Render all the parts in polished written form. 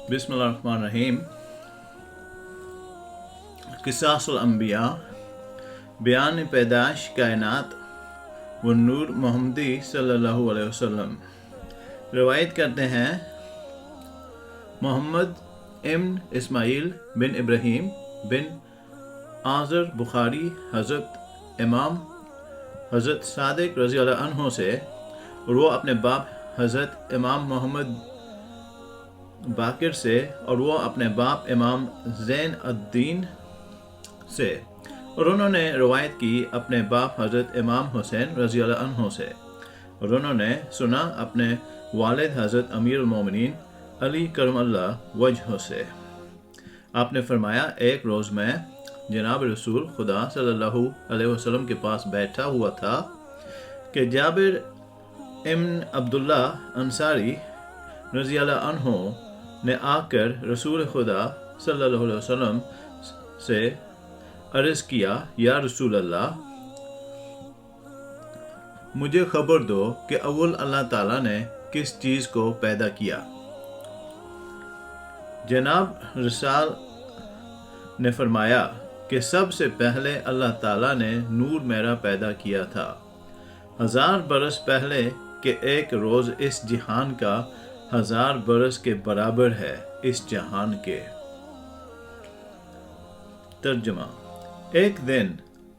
بسم اللہ الرحمن الرحیم۔ قصص الانبیاء، بیان پیدائش کائنات و نور محمدی صلی اللہ علیہ وسلم۔ روایت کرتے ہیں محمد ابن اسماعیل بن ابراہیم بن آذر بخاری حضرت امام حضرت صادق رضی اللہ عنہ سے، اور وہ اپنے باپ حضرت امام محمد باقر سے، اور وہ اپنے باپ امام زین الدین سے، اور انہوں نے روایت کی اپنے باپ حضرت امام حسین رضی اللہ عنہ سے، اور انہوں نے سنا اپنے والد حضرت امیر المومنین علی کرم اللہ وجہہ سے۔ آپ نے فرمایا، ایک روز میں جناب رسول خدا صلی اللہ علیہ وسلم کے پاس بیٹھا ہوا تھا کہ جابر ابن عبداللہ انصاری رضی اللہ عنہ نے آ کر رسول خدا صلی اللہ علیہ وسلم سے عرض کیا، یا رسول اللہ، مجھے خبر دو کہ اول اللہ تعالیٰ نے کس چیز کو پیدا کیا؟ جناب رسال نے فرمایا کہ سب سے پہلے اللہ تعالیٰ نے نور میرا پیدا کیا تھا، 1000 برس پہلے کہ ایک روز اس جہان کا 1000 برس کے برابر ہے اس جہان کے۔ ترجمہ: ایک دن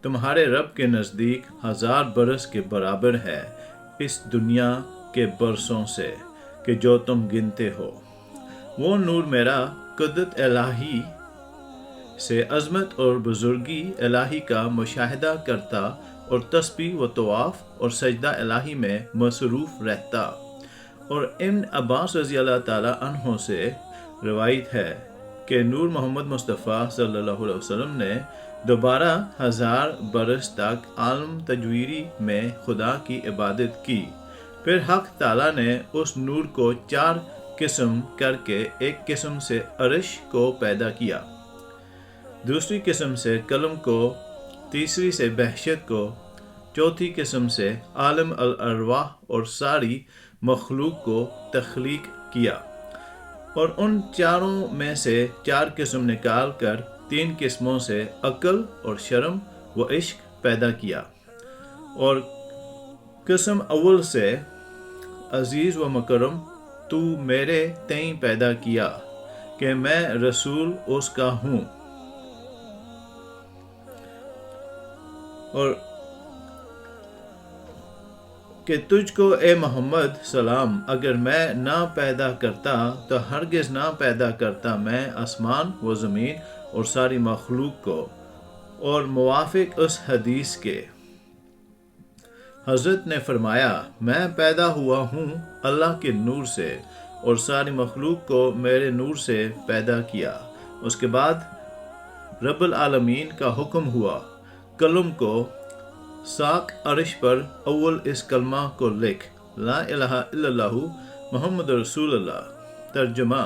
تمہارے رب کے نزدیک 1000 برس کے برابر ہے اس دنیا کے برسوں سے کہ جو تم گنتے ہو۔ وہ نور میرا قدرت الہی سے عظمت اور بزرگی الہی کا مشاہدہ کرتا اور تسبیح و طواف اور سجدہ الہی میں مصروف رہتا۔ اور ابن عباس رضی اللہ تعالیٰ عنہ سے روایت ہے کہ نور محمد مصطفیٰ صلی اللہ علیہ وسلم نے دوبارہ 1000 برس تک عالم تجویری میں خدا کی عبادت کی۔ پھر حق تعالیٰ نے اس نور کو 4 قسم کر کے ایک قسم سے عرش کو پیدا کیا، دوسری قسم سے قلم کو، تیسری سے بہشت کو، چوتھی قسم سے عالم الارواح اور ساری مخلوق کو تخلیق کیا، اور ان چاروں میں سے 4 قسم نکال کر 3 قسموں سے عقل اور شرم و عشق پیدا کیا، اور قسم اول سے عزیز و مکرم تو میرے تئیں پیدا کیا کہ میں رسول اس کا ہوں، اور کہ تجھ کو اے محمد سلام اگر میں نہ پیدا کرتا تو ہرگز نہ پیدا کرتا میں آسمان و زمین اور ساری مخلوق کو۔ اور موافق اس حدیث کے حضرت نے فرمایا، میں پیدا ہوا ہوں اللہ کے نور سے اور ساری مخلوق کو میرے نور سے پیدا کیا۔ اس کے بعد رب العالمین کا حکم ہوا، قلم کو ساق عرش پر اول اس کلمہ کو لکھ، لا الہ الا اللہ محمد رسول اللہ۔ ترجمہ: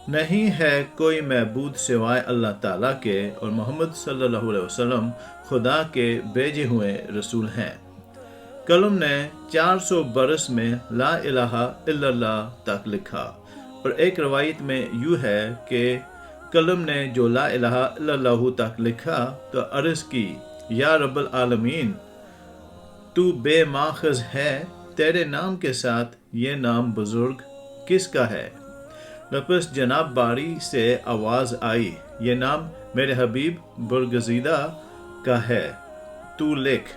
نہیں ہے کوئی معبود سوائے اللہ تعالیٰ کے، اور محمد صلی اللہ علیہ وسلم خدا کے بھیجے ہوئے رسول ہیں۔ قلم نے 400 برس میں لا الہ الا اللہ تک لکھا، اور ایک روایت میں یوں ہے کہ قلم نے جو لا الہ الا اللہ تک لکھا تو عرض کی، یا رب العالمین، تو بے ماخذ ہے، تیرے نام کے ساتھ یہ نام بزرگ کس کا ہے؟ لفظ جناب باری سے آواز آئی، یہ نام میرے حبیب برگزیدہ کا ہے، تو لکھ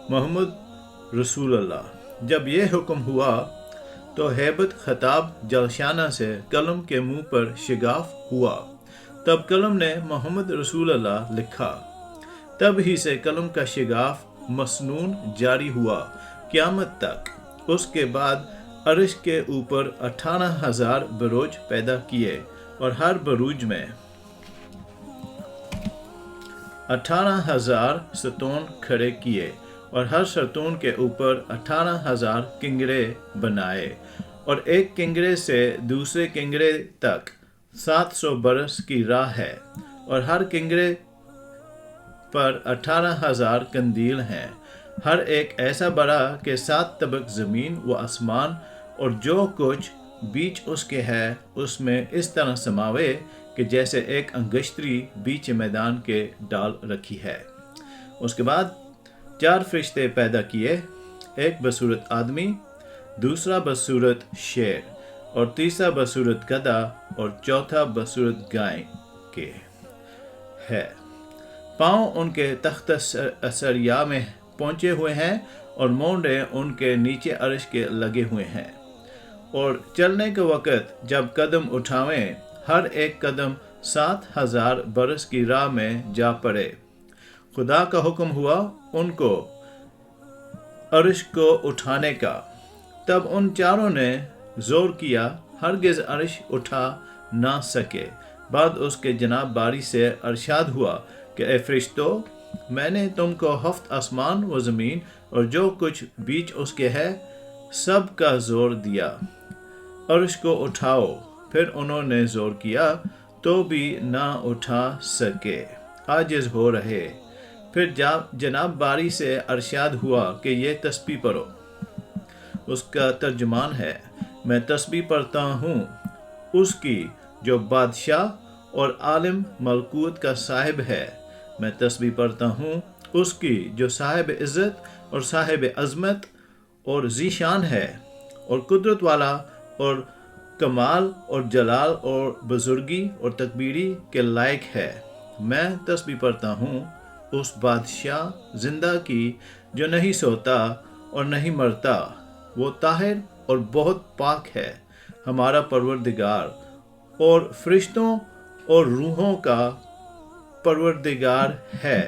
محمد رسول اللہ۔ جب یہ حکم ہوا تو ہیبت خطاب جلشانہ سے قلم کے منہ پر شگاف ہوا، تب قلم نے محمد رسول اللہ لکھا۔ تب ہی سے قلم کا شگاف مسنون جاری ہوا قیامت تک۔ اس کے بعد عرش کے اوپر 18,000 بروج پیدا کیے، اور ہر بروج میں 18,000 ستون کھڑے کیے، اور ہر ستون کے اوپر 18,000 کنگرے بنائے، اور ایک کنگرے سے دوسرے کنگرے تک 700 برس کی راہ ہے، اور ہر کنگرے پر 18,000 قندیل ہیں، ہر ایک ایسا بڑا کہ 7 طبق زمین و آسمان اور جو کچھ بیچ اس کے ہے اس میں اس طرح سماوے کہ جیسے ایک انگشتری بیچ میدان کے ڈال رکھی ہے۔ اس کے بعد 4 فرشتے پیدا کیے، ایک بصورت آدمی، دوسرا بصورت شیر، اور تیسرا بصورت گدھا، اور چوتھا بصورت گائے کے ہے۔ پاؤں ان کے تخت سریا میں پہنچے ہوئے ہیں اور مونڈے ان کے نیچے عرش کے لگے ہوئے ہیں، اور چلنے کے وقت جب قدم اٹھاویں ہر ایک قدم 7,000 برس کی راہ میں جا پڑے۔ خدا کا حکم ہوا ان کو عرش کو اٹھانے کا، تب ان چاروں نے زور کیا، ہرگز عرش اٹھا نہ سکے۔ بعد اس کے جناب باری سے ارشاد ہوا کہ اے فرشتو، میں نے تم کو 7 آسمان و زمین اور جو کچھ بیچ اس کے ہے سب کا زور دیا، عرش کو اٹھاؤ۔ پھر انہوں نے زور کیا تو بھی نہ اٹھا سکے، عاجز ہو رہے۔ پھر جناب باری سے ارشاد ہوا کہ یہ تسبیح پڑھو۔ اس کا ترجمان ہے، میں تسبیح پڑھتا ہوں اس کی جو بادشاہ اور عالم ملکوت کا صاحب ہے، میں تسبیح پڑھتا ہوں اس کی جو صاحب عزت اور صاحب عظمت اور ذی شان ہے، اور قدرت والا اور کمال اور جلال اور بزرگی اور تکبیری کے لائق ہے۔ میں تسبیح پڑھتا ہوں اس بادشاہ زندہ کی جو نہیں سوتا اور نہیں مرتا، وہ طاہر اور بہت پاک ہے، ہمارا پروردگار اور فرشتوں اور روحوں کا پروردگار ہے۔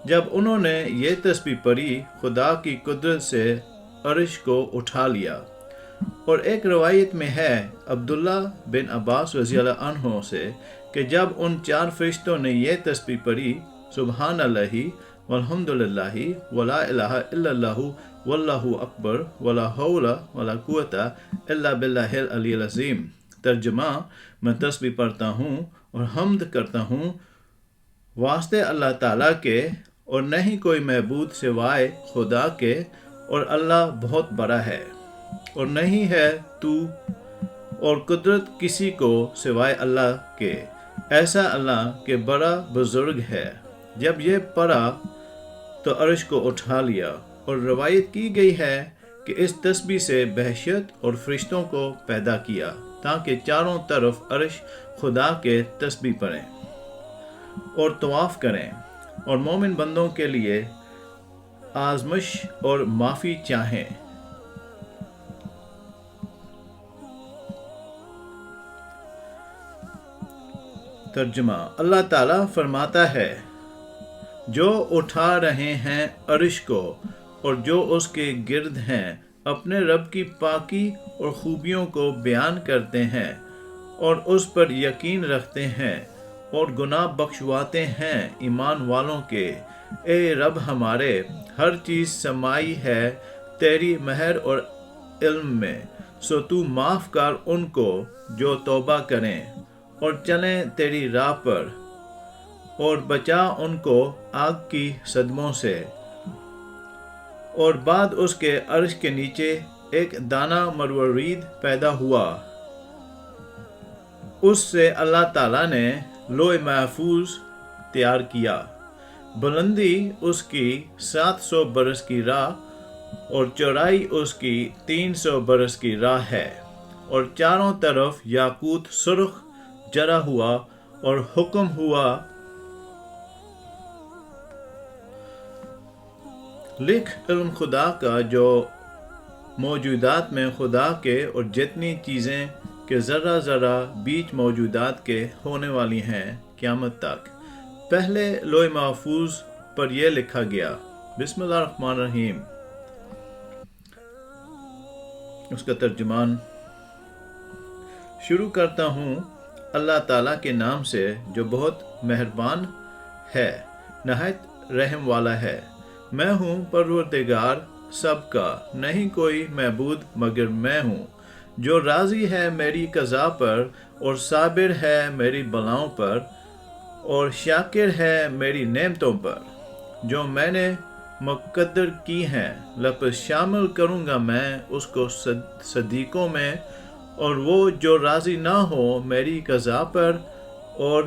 جب انہوں نے یہ تسبیح پڑھی، خدا کی قدرت سے عرش کو اٹھا لیا۔ اور ایک روایت میں ہے عبداللہ بن عباس رضی اللہ عنہ سے کہ جب ان 4 فرشتوں نے یہ تسبیح پڑھی، سبحان اللہ والحمد للہ ولا الہ الا اللہ واللہ اکبر ولا حول ولا قوت الا باللہ العلی العظیم۔ ترجمہ، میں تسبیح پڑھتا ہوں اور حمد کرتا ہوں واسطے اللہ تعالیٰ کے، اور نہیں کوئی معبود سوائے خدا کے، اور اللہ بہت بڑا ہے، اور نہیں ہے تو اور قدرت کسی کو سوائے اللہ کے، ایسا اللہ کہ بڑا بزرگ ہے۔ جب یہ پڑھا تو عرش کو اٹھا لیا، اور روایت کی گئی ہے کہ اس تسبیح سے بہشت اور فرشتوں کو پیدا کیا تاکہ چاروں طرف عرش خدا کے تسبیح پڑھیں اور طواف کریں، اور مومن بندوں کے لیے آزمش اور معافی چاہیں۔ ترجمہ، اللہ تعالیٰ فرماتا ہے، جو اٹھا رہے ہیں عرش کو اور جو اس کے گرد ہیں، اپنے رب کی پاکی اور خوبیوں کو بیان کرتے ہیں اور اس پر یقین رکھتے ہیں اور گناہ بخشواتے ہیں ایمان والوں کے۔ اے رب ہمارے، ہر چیز سمائی ہے تیری مہر اور علم میں، سو تو معاف کر ان کو جو توبہ کریں اور چلیں تیری راہ پر، اور بچا ان کو آگ کی صدموں سے۔ اور بعد اس کے عرش کے نیچے ایک دانہ مروارید پیدا ہوا، اس سے اللہ تعالیٰ نے لوح محفوظ تیار کیا۔ بلندی اس کی 700 برس کی راہ اور چوڑائی اس کی 300 برس کی راہ ہے، اور چاروں طرف یاقوت سرخ جڑا ہوا، اور حکم ہوا لکھ علم خدا کا جو موجودات میں خدا کے اور جتنی چیزیں کہ ذرہ ذرہ بیچ موجودات کے ہونے والی ہیں قیامت تک۔ پہلے لوح محفوظ پر یہ لکھا گیا، بسم اللہ الرحمن الرحیم۔ اس کا ترجمان، شروع کرتا ہوں اللہ تعالیٰ کے نام سے جو بہت مہربان ہے، نہایت رحم والا ہے۔ میں ہوں پروردگار سب کا، نہیں کوئی معبود مگر میں ہوں، جو راضی ہے میری قضا پر اور صابر ہے میری بلاؤں پر اور شاکر ہے میری نعمتوں پر، جو میں نے مقدر کی ہیں۔ لفظ شامل کروں گا میں اس کو صدیقوں میں اور وہ جو راضی نہ ہو میری قضا پر اور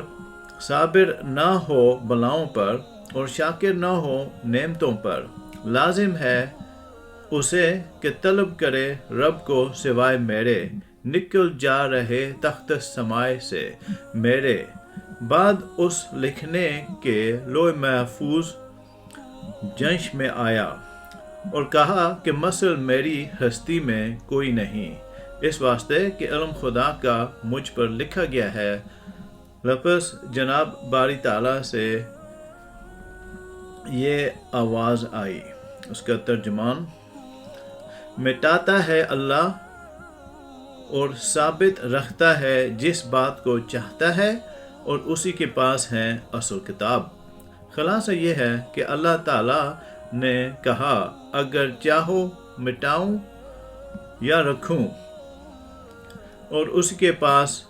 صابر نہ ہو بلاؤں پر اور شاکر نہ ہو نعمتوں پر، لازم ہے اسے کہ طلب کرے رب کو سوائے میرے، نکل جا رہے تخت سمائے سے میرے بعد اس لکھنے کے لوح محفوظ جنش میں آیا اور کہا کہ مثل میری ہستی میں کوئی نہیں، اس واسطے کہ علم خدا کا مجھ پر لکھا گیا ہے۔ لفظ جناب باری تعالیٰ سے یہ آواز آئی، اس کا ترجمان مٹاتا ہے اللہ اور ثابت رکھتا ہے جس بات کو چاہتا ہے، اور اسی کے پاس ہے اصل کتاب۔ خلاصہ یہ ہے کہ اللہ تعالیٰ نے کہا اگر چاہو مٹاؤں یا رکھوں، اور اس کے پاس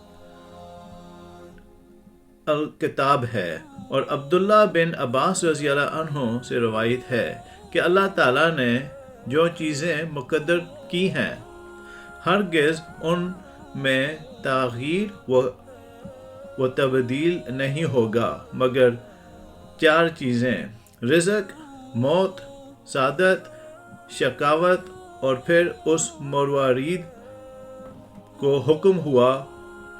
الکتاب ہے۔ اور عبداللہ بن عباس رضی اللہ عنہ سے روایت ہے کہ اللہ تعالیٰ نے جو چیزیں مقدر کی ہیں ہرگز ان میں تغییر و تبدیل نہیں ہوگا مگر 4 چیزیں: رزق، موت، سعادت، شقاوت، اور پھر اس مروارید کو حکم ہوا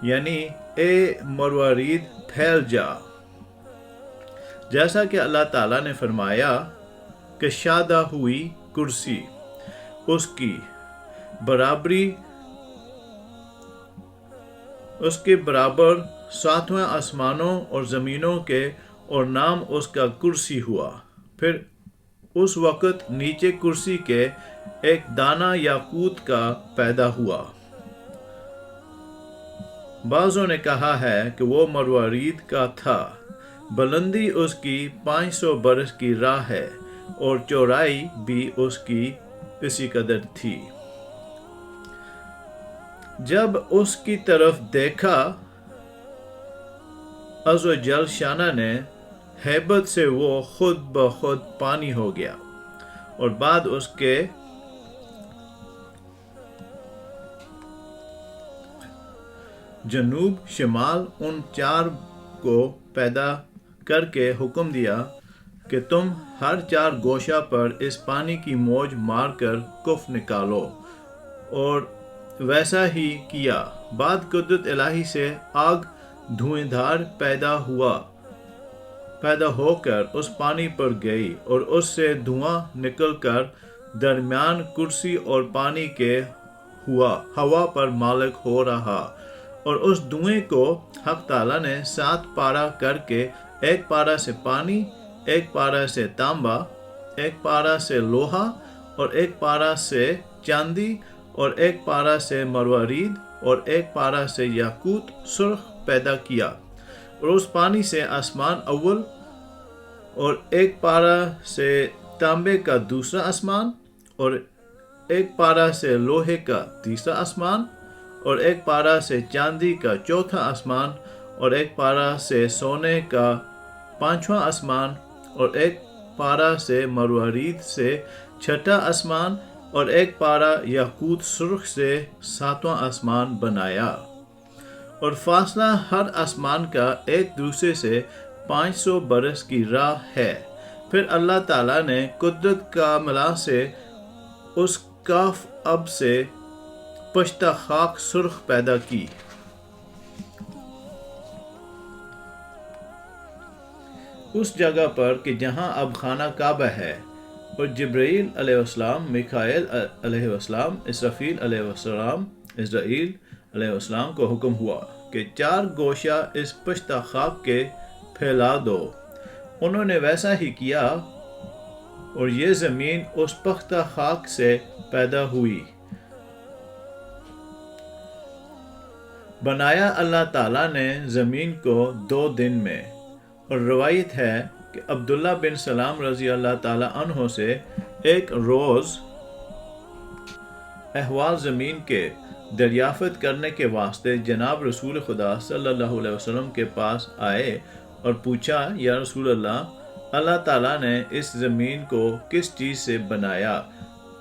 یعنی اے مروارید پھیل جا، جیسا کہ اللہ تعالیٰ نے فرمایا کہ شادہ ہوئی کرسی اس کی برابری اس کے برابر 7 آسمانوں اور زمینوں کے، اور نام اس کا کرسی ہوا۔ پھر اس وقت نیچے کرسی کے ایک دانہ یاقوت کا پیدا ہوا۔ بعضوں نے کہا ہے کہ وہ مروارید کا تھا، بلندی اس کی 500 برس کی راہ ہے اور چوڑائی بھی اس کی اسی قدر تھی۔ جب اس کی طرف دیکھا عز و جل شانہ نے، ہیبت سے وہ خود بخود پانی ہو گیا، اور بعد اس کے جنوب شمال ان 4 کو پیدا کر کے حکم دیا کہ تم ہر 4 گوشہ پر اس پانی کی موج مار کر کف نکالو، اور ویسا ہی کیا۔ بعد قدرت الہی سے آگ دھوئیں دھار پیدا ہو کر اس پانی پر گئی، اور اس سے دھواں نکل کر درمیان کرسی اور پانی کے ہوا پر مالک ہو رہا، اور اس دھوئیں کو حق تعالیٰ نے 7 پارہ کر کے، 1 پارہ سے پانی، 1 پارہ سے تانبا، 1 پارہ سے لوہا، اور 1 پارہ سے چاندی، اور 1 پارہ سے مروارید، اور 1 پارہ سے یاقوت سرخ پیدا کیا، اور اس پانی سے آسمان اول، اور 1 پارہ سے تانبے کا دوسرا آسمان، اور 1 پارہ سے لوہے کا تیسرا آسمان، اور 1 پارہ سے چاندی کا چوتھا آسمان، اور 1 پارہ سے سونے کا 5واں آسمان، اور 1 پارہ سے مروارید سے 6واں آسمان، اور 1 پارہ یاقوت سرخ سے 7واں آسمان بنایا، اور فاصلہ ہر آسمان کا ایک دوسرے سے 500 برس کی راہ ہے۔ پھر اللہ تعالیٰ نے قدرت کاملہ سے اس کاف اب سے پشتہ خاک سرخ پیدا کی۔ اس جگہ پر کہ جہاں اب خانہ کعبہ ہے، اور جبرائیل علیہ السلام، میکائیل علیہ السلام، اسرافیل علیہ السلام، اسرائیل علیہ السلام کو حکم ہوا کہ 4 گوشہ اس پشتہ خاک کے پھیلا دو۔ انہوں نے ویسا ہی کیا، اور یہ زمین اس پختہ خاک سے پیدا ہوئی۔ بنایا اللہ تعالیٰ نے زمین کو 2 دن میں، اور روایت ہے کہ عبداللہ بن سلام رضی اللہ تعالیٰ عنہ سے ایک روز احوال زمین کے دریافت کرنے کے واسطے جناب رسول خدا صلی اللہ علیہ وسلم کے پاس آئے اور پوچھا، یا رسول اللہ، اللہ تعالیٰ نے اس زمین کو کس چیز سے بنایا؟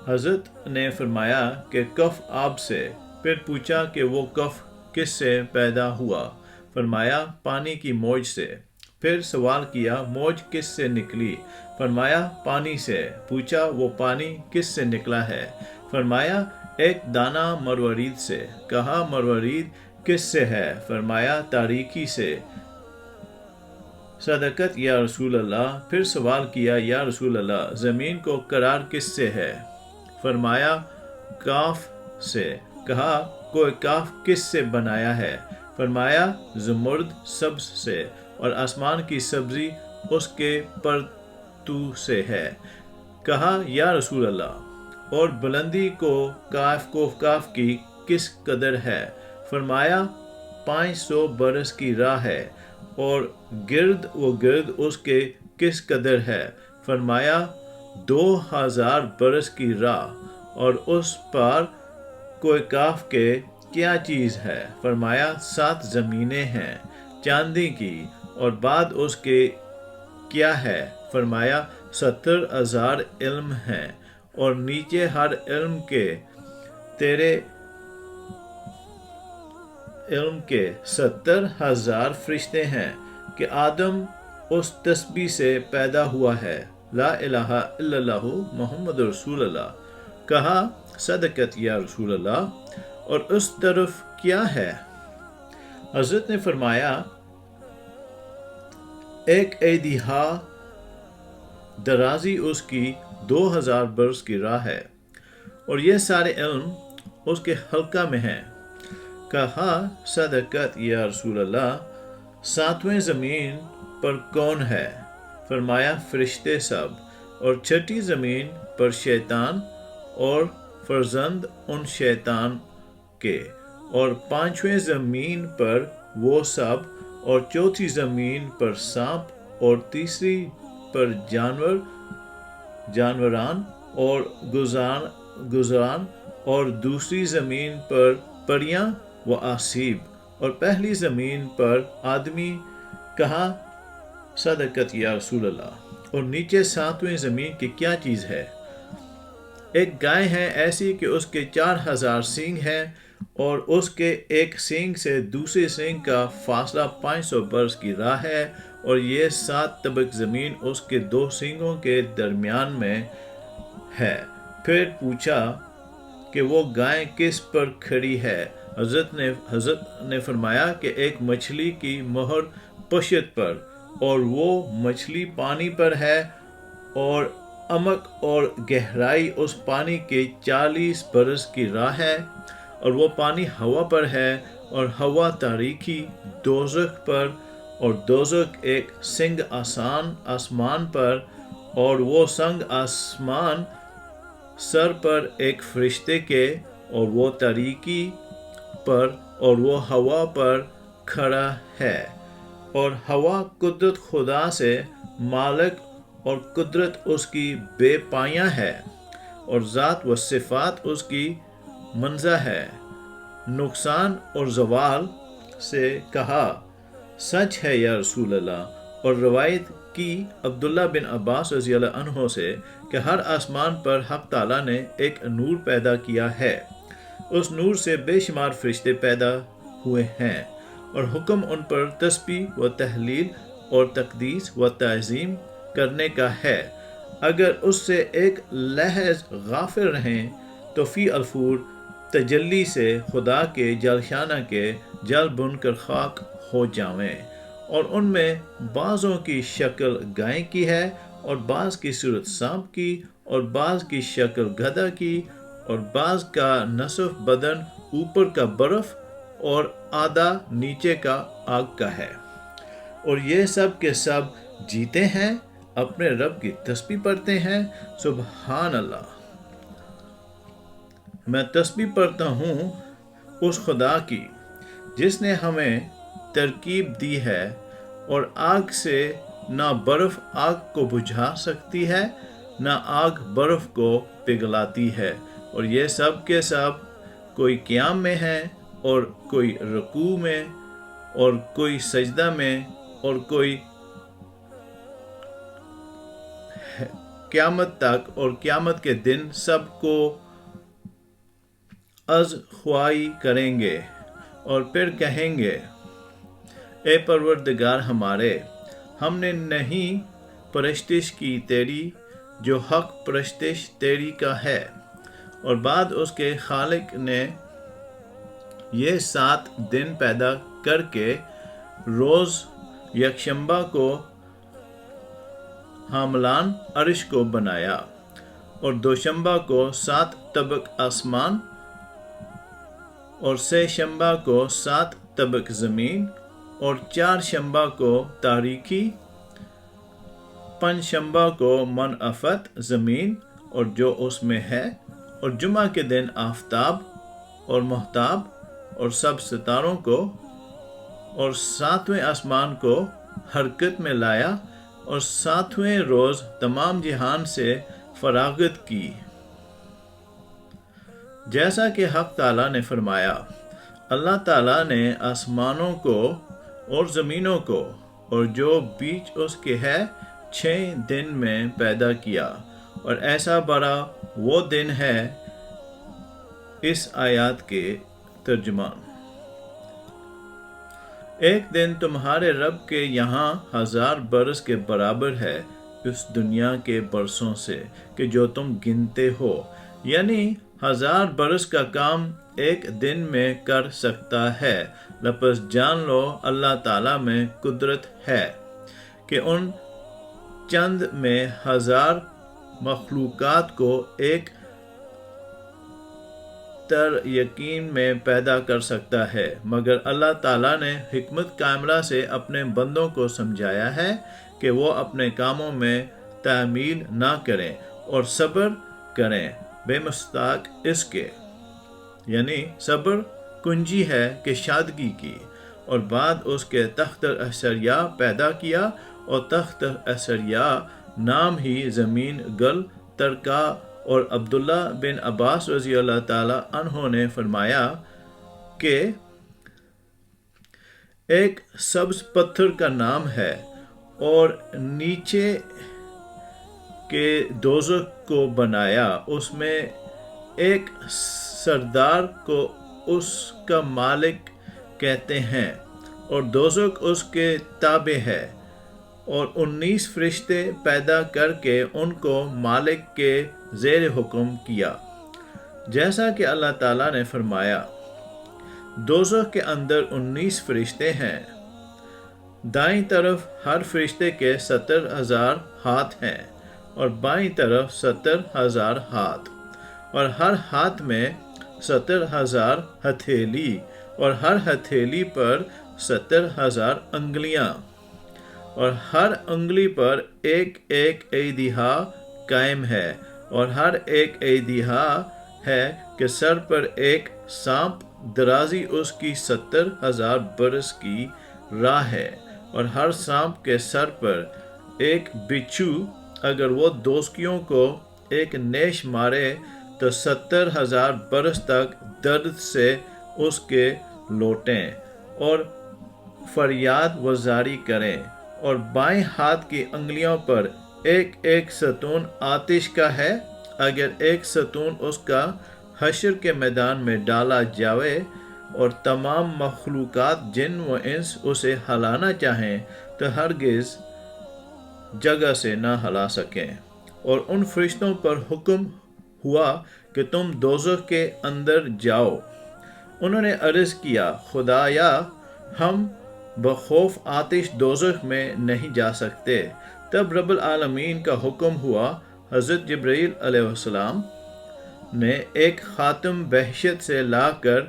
حضرت نے فرمایا کہ کف آب سے، پھر پوچھا کہ وہ کف کس سے پیدا ہوا؟ فرمایا پانی کی موج سے۔ پھر سوال کیا موج کس سے نکلی؟ فرمایا پانی سے۔ پوچھا وہ پانی کس سے نکلا ہے؟ فرمایا ایک دانہ مروارید سے۔ کہا مروارید کس سے ہے؟ فرمایا تاریکی سے۔ صدقت یا رسول اللہ۔ پھر سوال کیا یا رسول اللہ زمین کو قرار کس سے ہے؟ فرمایا کاف سے۔ کہا کوئی کاف کس سے بنایا ہے؟ فرمایا زمرد سبز سے، اور آسمان کی سبزی اس کے پرتو سے ہے۔ کہا یا رسول اللہ اور بلندی کو کاف کی کس قدر ہے؟ فرمایا 500 برس کی راہ ہے، اور گرد و گرد اس کے کس قدر ہے؟ فرمایا 2000 برس کی راہ، اور اس پر کوئی کاف کے کیا چیز ہے؟ فرمایا 7 زمینیں ہیں چاندی کی، اور بعد اس کے کیا ہے؟ فرمایا 70,000 علم ہیں، اور نیچے ہر علم کے تیرے علم کے 70,000 فرشتے ہیں کہ آدم اس تسبیح سے پیدا ہوا ہے، لا الہ الا اللہ محمد رسول اللہ۔ کہا صدقت یا رسول اللہ، اور اس طرف کیا ہے؟ حضرت نے فرمایا ایک ایدیہا درازی اس کی 2000 برس کی راہ ہے، اور یہ سارے علم اس کے حلقہ میں ہیں۔ کہا صدقت یا رسول اللہ، 7ویں زمین پر کون ہے؟ فرمایا فرشتے سب، اور 6ٹھی زمین پر شیطان اور فرزند ان شیطان کے، اور 5ویں زمین پر وہ سب، اور 4تھی زمین پر سانپ، اور 3ری پر جانوران اور گزران، اور دوسری زمین پر پریاں و آسیب، اور پہلی زمین پر آدمی۔ کہا صدقت یا رسول اللہ، اور نیچے 7ویں زمین کی کیا چیز ہے؟ ایک گائے ہے ایسی کہ اس کے 4000 سینگ ہیں، اور اس کے ایک سینگ سے دوسرے سینگ کا فاصلہ 500 برس کی راہ ہے، اور یہ 7 طبق زمین اس کے 2 سینگوں کے درمیان میں ہے۔ پھر پوچھا کہ وہ گائے کس پر کھڑی ہے؟ حضرت نے فرمایا کہ ایک مچھلی کی مہر پشت پر، اور وہ مچھلی پانی پر ہے، اور عمق اور گہرائی اس پانی کے 40 برس کی راہ ہے، اور وہ پانی ہوا پر ہے، اور ہوا تاریکی دوزخ پر، اور دوزخ ایک سنگ آسمان پر، اور وہ سنگ آسمان سر پر ایک فرشتے کے، اور وہ تاریکی پر، اور وہ ہوا پر کھڑا ہے، اور ہوا قدرت خدا سے مالک، اور قدرت اس کی بے پایاں ہے، اور ذات و صفات اس کی منزہ ہے، نقصان اور زوال سے۔ کہا سچ ہے یا رسول اللہ، اور روایت کی عبداللہ بن عباس رضی اللہ عنہ سے کہ ہر آسمان پر حق تعالیٰ نے ایک نور پیدا کیا ہے، اس نور سے بے شمار فرشتے پیدا ہوئے ہیں، اور حکم ان پر تسبیح و تحلیل اور تقدیس و تعظیم کرنے کا ہے۔ اگر اس سے ایک لحظ غافل رہیں تو فی الفور تجلی سے خدا کے جلشانہ کے جل بن کر خاک ہو جاویں، اور ان میں بعضوں کی شکل گائے کی ہے، اور بعض کی صورت سانپ کی، اور بعض کی شکل گدھا کی، اور بعض کا نصف بدن اوپر کا برف اور آدھا نیچے کا آگ کا ہے، اور یہ سب کے سب جیتے ہیں، اپنے رب کی تسبیح پڑھتے ہیں۔ سبحان اللہ، میں تسبیح پڑھتا ہوں اس خدا کی جس نے ہمیں ترکیب دی ہے، اور آگ سے نہ برف آگ کو بجھا سکتی ہے، نہ آگ برف کو پگھلاتی ہے، اور یہ سب کے سب کوئی قیام میں ہے، اور کوئی رکوع میں، اور کوئی سجدہ میں، اور کوئی قیامت تک، اور قیامت کے دن سب کو از خوائی کریں گے اور پھر کہیں گے اے پروردگار ہمارے، ہم نے نہیں پرستش کی تیری جو حق پرستش تیری کا ہے۔ اور بعد اس کے خالق نے یہ 7 دن پیدا کر کے روز یکشنبہ کو حاملان عرش کو بنایا، اور دوشنبہ کو 7 طبق آسمان، اور 6 شنبہ کو 7 طبق زمین، اور 4 شنبہ کو تاریکی، 5 شنبہ کو منافت زمین اور جو اس میں ہے، اور جمعہ کے دن آفتاب اور مہتاب اور سب ستاروں کو، اور 7ویں آسمان کو حرکت میں لایا، اور 7ویں روز تمام جہان سے فراغت کی، جیسا کہ حق تعالیٰ نے فرمایا۔ اللہ تعالیٰ نے آسمانوں کو اور زمینوں کو اور جو بیچ اس کے ہے 6 دن میں پیدا کیا، اور ایسا بڑا وہ دن ہے۔ اس آیات کے ترجمان: ایک دن تمہارے رب کے یہاں 1000 برس کے برابر ہے اس دنیا کے برسوں سے کہ جو تم گنتے ہو، یعنی 1000 برس کا کام ایک دن میں کر سکتا ہے۔ لپس جان لو اللہ تعالیٰ میں قدرت ہے کہ ان چند میں 1000 مخلوقات کو ایک تر یقین میں پیدا کر سکتا ہے، مگر اللہ تعالیٰ نے حکمت کاملہ سے اپنے بندوں کو سمجھایا ہے کہ وہ اپنے کاموں میں تعمیل نہ کریں اور صبر کریں بے مستاق اس کے، یعنی صبر کنجی ہے کہ شادگی کی۔ اور بعد اس کے تخت اثریہ پیدا کیا، اور تخت اثریہ نام ہی زمین گل ترکا۔ اور عبداللہ بن عباس رضی اللہ تعالی عنہ نے فرمایا کہ ایک سبز پتھر کا نام ہے، اور نیچے کے دوزخ کو بنایا، اس میں ایک سردار کو اس کا مالک کہتے ہیں، اور دوزخ اس کے تابع ہے، اور 19 فرشتے پیدا کر کے ان کو مالک کے زیر حکم کیا، جیسا کہ اللہ تعالیٰ نے فرمایا۔ دوزخ کے اندر 19 فرشتے ہیں، دائیں طرف ہر فرشتے کے 70,000 ہاتھ ہیں، اور بائیں طرف 70,000 ہاتھ، اور ہر ہاتھ میں 70,000 ہتھیلی، اور ہر ہتھیلی پر 70,000 انگلیاں، اور ہر انگلی پر ایک ایک ایدیہا قائم ہے، اور ہر ایک ایدیہا ہے کہ سر پر ایک سانپ، درازی اس کی 70,000 برس کی راہ ہے، اور ہر سانپ کے سر پر ایک بچھو، اگر وہ دوسکیوں کو ایک نیش مارے تو 70,000 برس تک درد سے اس کے لوٹیں اور فریاد وزاری کریں، اور بائیں ہاتھ کی انگلیوں پر ایک ایک ستون آتش کا ہے، اگر ایک ستون اس کا حشر کے میدان میں ڈالا جاوے اور تمام مخلوقات جن و انس اسے ہلانا چاہیں تو ہرگز جگہ سے نہ ہلا سکیں۔ اور ان فرشتوں پر حکم ہوا کہ تم دوزخ کے اندر جاؤ۔ انہوں نے عرض کیا خدایا ہم بخوف آتش دوزخ میں نہیں جا سکتے۔ تب رب العالمین کا حکم ہوا، حضرت جبرائیل علیہ السلام نے ایک خاتم بہشت سے لا کر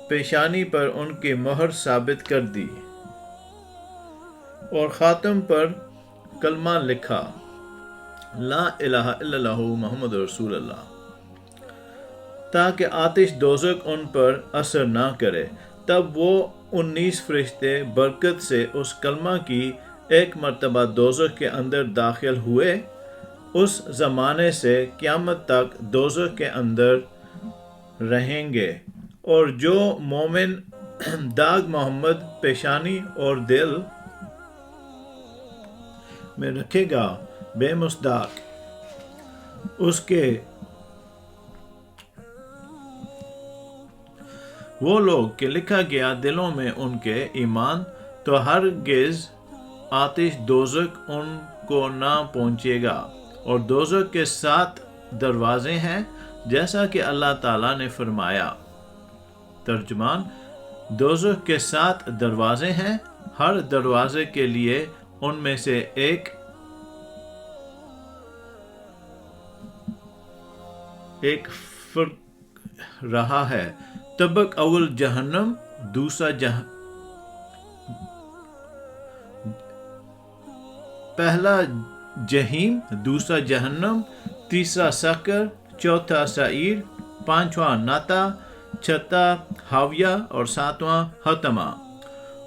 پیشانی پر ان کی مہر ثابت کر دی، اور خاتم پر کلمہ لکھا، لا الہ الا اللہ محمد رسول اللہ، تاکہ آتش دوزخ ان پر اثر نہ کرے۔ تب وہ 19 فرشتے برکت سے اس کلمہ کی ایک مرتبہ دوزخ کے اندر داخل ہوئے۔ اس زمانے سے قیامت تک دوزخ کے اندر رہیں گے، اور جو مومن داغ محمد پیشانی اور دل میں رکھے گا بے مصداق اس کے وہ لوگ کہ لکھا گیا دلوں میں ان کے ایمان، تو ہرگز آتش دوزخ ان کو نہ پہنچے گا، اور دوزخ کے 7 دروازے ہیں جیسا کہ اللہ تعالیٰ نے فرمایا۔ ترجمان: دوزخ کے 7 دروازے ہیں، ہر دروازے کے لیے ان میں سے ایک فرق رہا ہے۔ طبق اول جہنم، پہلا جہیم، دوسرا جہنم، تیسرا سقر، چوتھا سعیر، پانچواں ناتا، چھٹا ہاویہ اور ساتواں حطمہ۔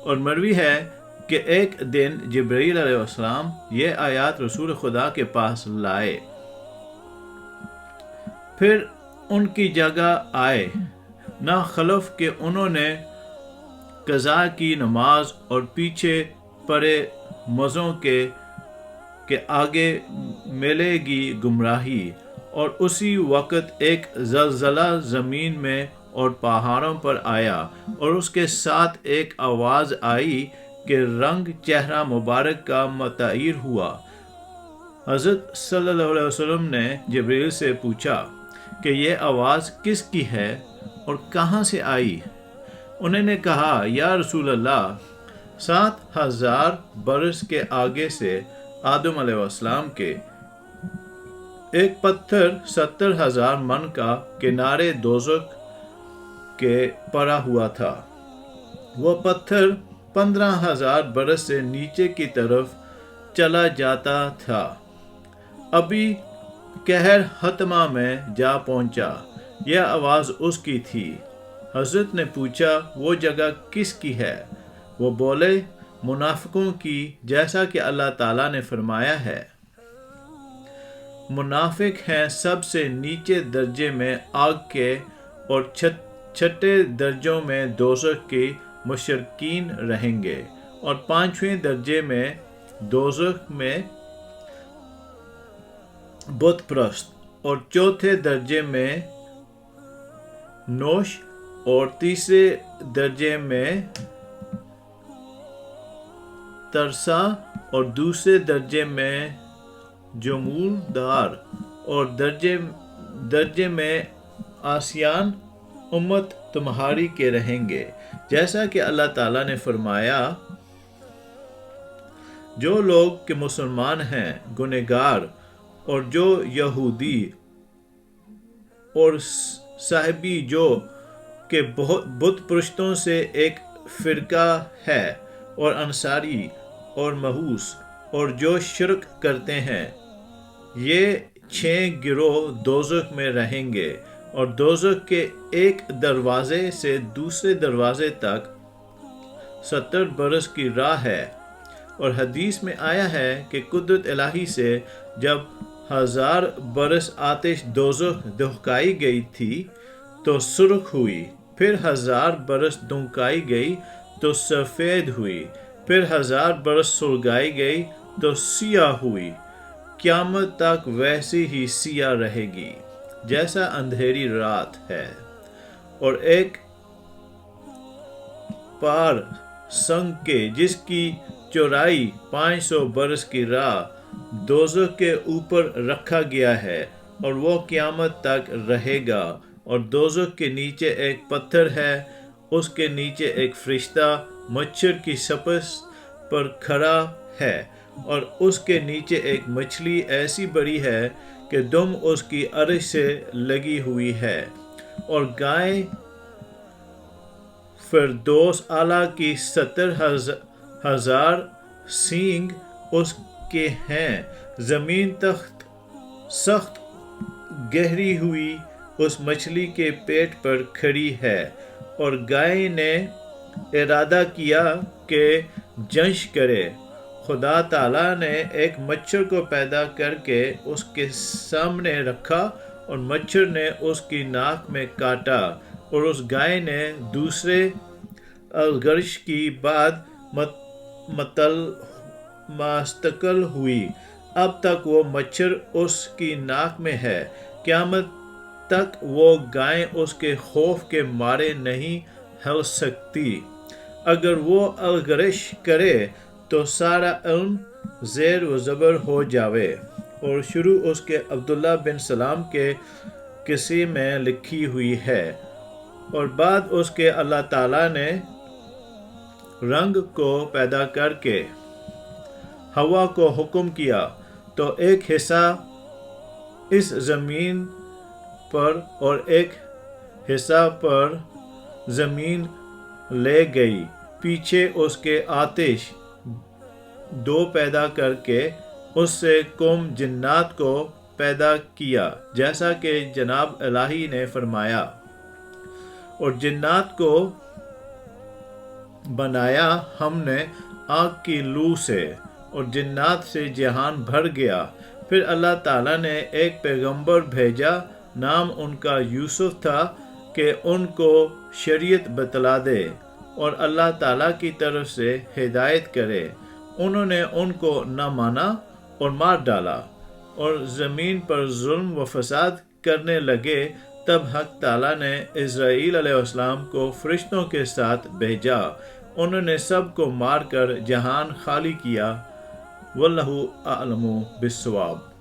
اور مروی ہے کہ ایک دن جبرائیل علیہ السلام یہ آیات رسول خدا کے پاس لائے، پھر ان کی جگہ آئے نہ خلف کہ انہوں نے قضا کی نماز اور پیچھے پڑے مزوں کے آگے ملے گی گمراہی، اور اسی وقت ایک زلزلہ زمین میں اور پہاڑوں پر آیا، اور اس کے ساتھ ایک آواز آئی کہ رنگ چہرہ مبارک کا متغیر ہوا۔ حضرت صلی اللہ علیہ وسلم نے جبرائیل سے پوچھا کہ یہ آواز کس کی ہے اور کہاں سے آئی؟ انہوں نے کہا، یا رسول اللہ، 7000 برس کے آگے سے آدم علیہ السلام کے ایک پتھر 70,000 من کا کنارے دوزخ کے پڑا ہوا تھا۔ وہ پتھر 15,000 برس سے نیچے کی طرف چلا جاتا تھا، ابھی قہر حطمہ میں جا پہنچا۔ یہ آواز اس کی تھی۔ حضرت نے پوچھا، وہ جگہ کس کی ہے؟ وہ بولے، منافقوں کی، جیسا کہ اللہ تعالیٰ نے فرمایا ہے، منافق ہیں سب سے نیچے درجے میں آگ کے، اور چھٹے درجوں میں دوزخ کے مشرکین رہیں گے، اور 5ویں درجے میں دوزخ میں بت پرست، اور 4تھے درجے میں نوش، اور 3 درجے میں ترسا، اور 2 درجے میں جمول دار، اور درجے میں آسیان امت تمہاری کے رہیں گے، جیسا کہ اللہ تعالیٰ نے فرمایا، جو لوگ کہ مسلمان ہیں گنہگار، اور جو یہودی اور صحابی جو کہ بت پرستوں سے ایک فرقہ ہے، اور انصاری اور مجوس، اور جو شرک کرتے ہیں، یہ 6 گروہ دوزخ میں رہیں گے، اور دوزخ کے ایک دروازے سے دوسرے دروازے تک 70 برس کی راہ ہے۔ اور حدیث میں آیا ہے کہ قدرت الہی سے جب 1000 برس آتش دوزخ دھکائی گئی تھی تو سرخ ہوئی، پھر 1000 برس دھکائی گئی تو سفید ہوئی، پھر 1000 برس سلگائی گئی تو سیاہ ہوئی، قیامت تک ویسی ہی سیاہ رہے گی جیسا اندھیری رات ہے۔ اور ایک پار سنگ کے جس کی چوڑائی 500 برس کی راہ دوزخ کے اوپر رکھا گیا ہے، اور وہ قیامت تک رہے گا۔ اور دوزخ کے نیچے ایک پتھر ہے، اس کے نیچے ایک فرشتہ مچھر کی سپس پر کھڑا ہے، اور اس کے نیچے ایک مچھلی ایسی بڑی ہے کہ دم اس کی عرش سے لگی ہوئی ہے، اور گائے فردوس اعلیٰ کی 70,000 سینگ اس کے ہیں۔ زمین تخت سخت گہری ہوئی اس مچھلی کے پیٹ پر کھڑی ہے، اور گائے نے ارادہ کیا کہ جنش کرے۔ خدا تعالیٰ نے ایک مچھر کو پیدا کر کے اس کے سامنے رکھا، اور مچھر نے اس کی ناک میں کاٹا، اور اس گائے نے دوسرے الغرش کی بعد مستقل ہوئی۔ اب تک وہ مچھر اس کی ناک میں ہے، قیامت تک وہ گائے اس کے خوف کے مارے نہیں ہل سکتی۔ اگر وہ الغرش کرے تو سارا علم زیر و زبر ہو جاوے۔ اور شروع اس کے عبداللہ بن سلام کے قصے میں لکھی ہوئی ہے۔ اور بعد اس کے اللہ تعالیٰ نے رنگ کو پیدا کر کے ہوا کو حکم کیا تو ایک حصہ اس زمین پر اور ایک حصہ پر زمین لے گئی۔ پیچھے اس کے آتش دو پیدا کر کے اس سے قوم جنات کو پیدا کیا جیسا کہ جناب الہی نے فرمایا، اور جنات کو بنایا ہم نے آگ کی لو سے، اور جنات سے جہان بھر گیا۔ پھر اللہ تعالیٰ نے ایک پیغمبر بھیجا، نام ان کا یوسف تھا، کہ ان کو شریعت بتلا دے اور اللہ تعالیٰ کی طرف سے ہدایت کرے۔ انہوں نے ان کو نہ مانا اور مار ڈالا اور زمین پر ظلم و فساد کرنے لگے۔ تب حق تعالیٰ نے اسرائیل علیہ السلام کو فرشتوں کے ساتھ بھیجا، انہوں نے سب کو مار کر جہان خالی کیا۔ واللہ اعلم بالصواب۔